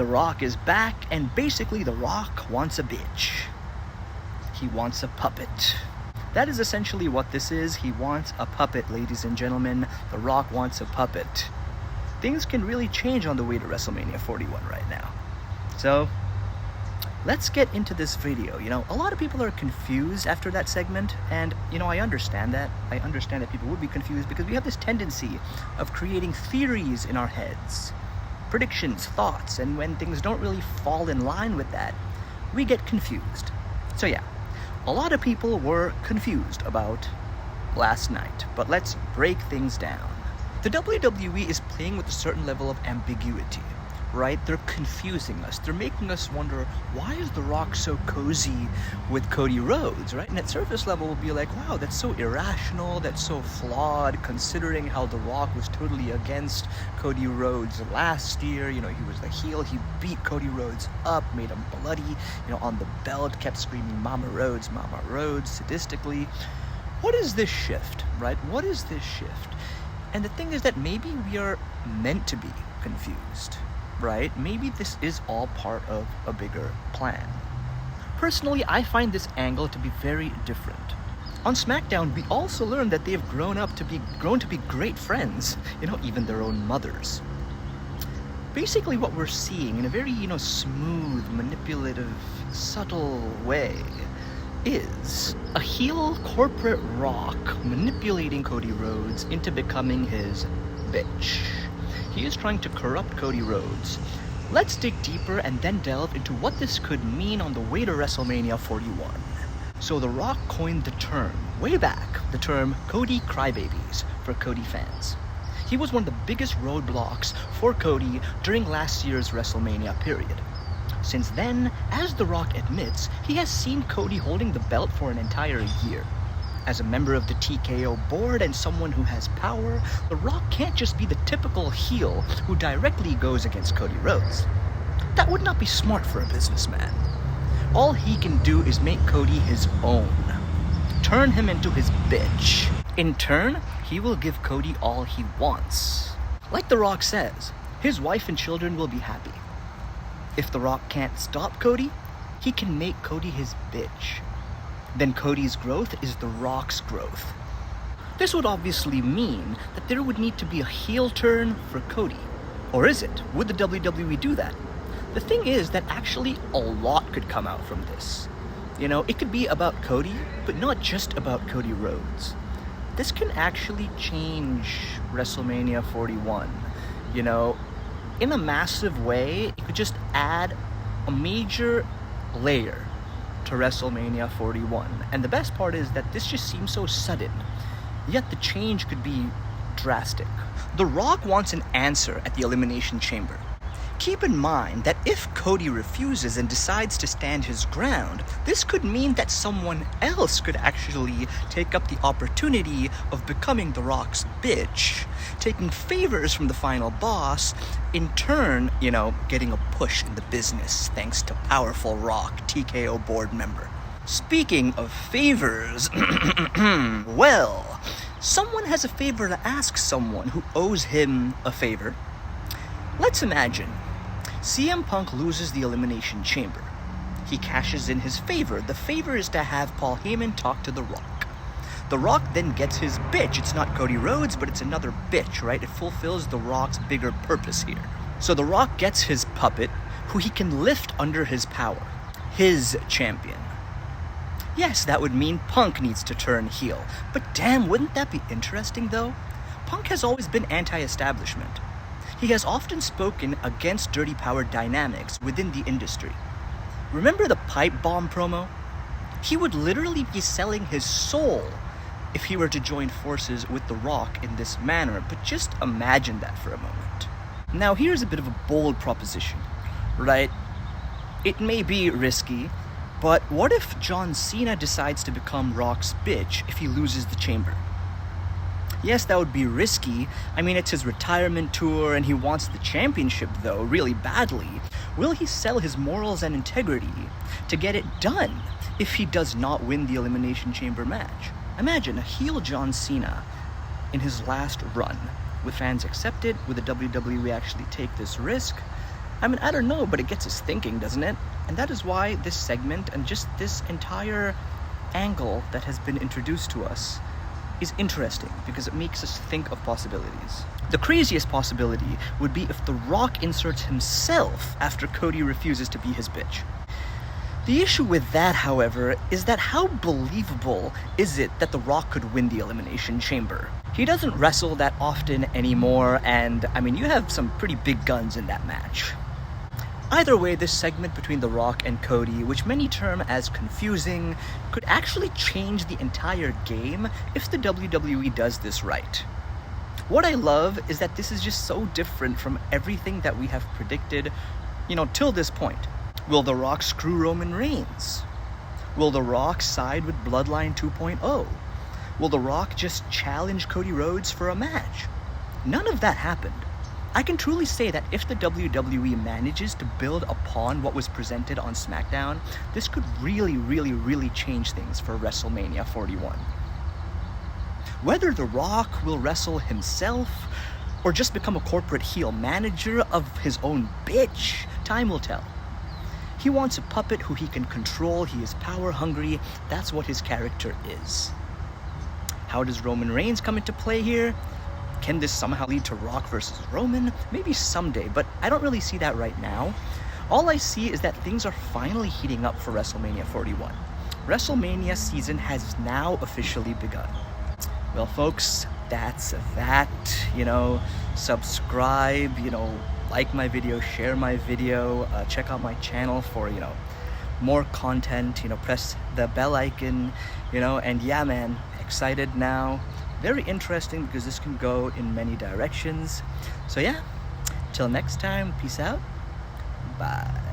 The Rock is back, and basically The Rock wants a bitch. He wants a puppet. That is essentially what this is. He wants a puppet, ladies and gentlemen. The Rock wants a puppet. Things can really change on the way to WrestleMania 41 right now. So, let's get into this video. A lot of people are confused after that segment, and, I understand that. I understand that people would be confused because we have this tendency of creating theories in our heads, predictions, thoughts, and when things don't really fall in line with that, we get confused. So yeah, a lot of people were confused about last night, but let's break things down. The WWE is playing with a certain level of ambiguity, right? They're confusing us. They're making us wonder, why is The Rock so cozy with Cody Rhodes, right? And at surface level, we'll be like, wow, that's so irrational, that's so flawed, considering how The Rock was totally against Cody Rhodes last year. He was the heel, he beat Cody Rhodes up, made him bloody, on the belt, kept screaming, Mama Rhodes, sadistically. What is this shift, right? What is this shift? And the thing is that maybe we are meant to be confused, right? Maybe this is all part of a bigger plan. Personally, I find this angle to be very different. On SmackDown, we also learned that they have grown to be great friends, even their own mothers. Basically what we're seeing in a very, smooth, manipulative, subtle way is a heel corporate Rock manipulating Cody Rhodes into becoming his bitch. He is trying to corrupt Cody Rhodes. Let's dig deeper and then delve into what this could mean on the way to WrestleMania 41. So The Rock coined the term, way back, the term Cody Crybabies for Cody fans. He was one of the biggest roadblocks for Cody during last year's WrestleMania period. Since then, as The Rock admits, he has seen Cody holding the belt for an entire year. As a member of the TKO board and someone who has power, The Rock can't just be the typical heel who directly goes against Cody Rhodes. That would not be smart for a businessman. All he can do is make Cody his own. Turn him into his bitch. In turn, he will give Cody all he wants. Like The Rock says, his wife and children will be happy. If The Rock can't stop Cody, he can make Cody his bitch. Then Cody's growth is The Rock's growth. This would obviously mean that there would need to be a heel turn for Cody. Or is it? Would the WWE do that? The thing is that actually a lot could come out from this. It could be about Cody, but not just about Cody Rhodes. This can actually change WrestleMania 41. In a massive way, it could just add a major layer to WrestleMania 41. And the best part is that this just seems so sudden, yet the change could be drastic. The Rock wants an answer at the Elimination Chamber. Keep in mind that if Cody refuses and decides to stand his ground, this could mean that someone else could actually take up the opportunity of becoming The Rock's bitch, taking favors from the final boss, in turn, getting a push in the business thanks to powerful Rock TKO board member. Speaking of favors, well, someone has a favor to ask someone who owes him a favor. Let's imagine CM Punk loses the Elimination Chamber. He cashes in his favor. The favor is to have Paul Heyman talk to The Rock. The Rock then gets his bitch. It's not Cody Rhodes, but it's another bitch, right? It fulfills The Rock's bigger purpose here. So The Rock gets his puppet, who he can lift under his power. His champion. Yes, that would mean Punk needs to turn heel. But damn, wouldn't that be interesting though? Punk has always been anti-establishment. He has often spoken against dirty power dynamics within the industry. Remember the pipe bomb promo? He would literally be selling his soul if he were to join forces with The Rock in this manner, but just imagine that for a moment. Now here's a bit of a bold proposition, right? It may be risky, but what if John Cena decides to become Rock's bitch if he loses the chamber? Yes, that would be risky. I mean, it's his retirement tour and he wants the championship though, really badly. Will he sell his morals and integrity to get it done if he does not win the Elimination Chamber match? Imagine a heel John Cena in his last run. Would fans accept it? Would the WWE actually take this risk? I mean, I don't know, but it gets us thinking, doesn't it? And that is why this segment and just this entire angle that has been introduced to us is interesting, because it makes us think of possibilities. The craziest possibility would be if The Rock inserts himself after Cody refuses to be his bitch. The issue with that, however, is that how believable is it that The Rock could win the Elimination Chamber? He doesn't wrestle that often anymore, and I mean, you have some pretty big guns in that match. Either way, this segment between The Rock and Cody, which many term as confusing, could actually change the entire game if the WWE does this right. What I love is that this is just so different from everything that we have predicted, till this point. Will The Rock screw Roman Reigns? Will The Rock side with Bloodline 2.0? Will The Rock just challenge Cody Rhodes for a match? None of that happened. I can truly say that if the WWE manages to build upon what was presented on SmackDown, this could really, really, really change things for WrestleMania 41. Whether The Rock will wrestle himself or just become a corporate heel manager of his own bitch, time will tell. He wants a puppet who he can control. He is power hungry. That's what his character is. How does Roman Reigns come into play here? Can this somehow lead to Rock versus Roman? Maybe someday, but I don't really see that right now. All I see is that things are finally heating up for WrestleMania 41. WrestleMania season has now officially begun. Well, folks, that's that. Subscribe, like my video, share my video, check out my channel for, more content, press the bell icon, and yeah, man, excited now. Very interesting, because this can go in many directions. So yeah, till next time, peace out, bye.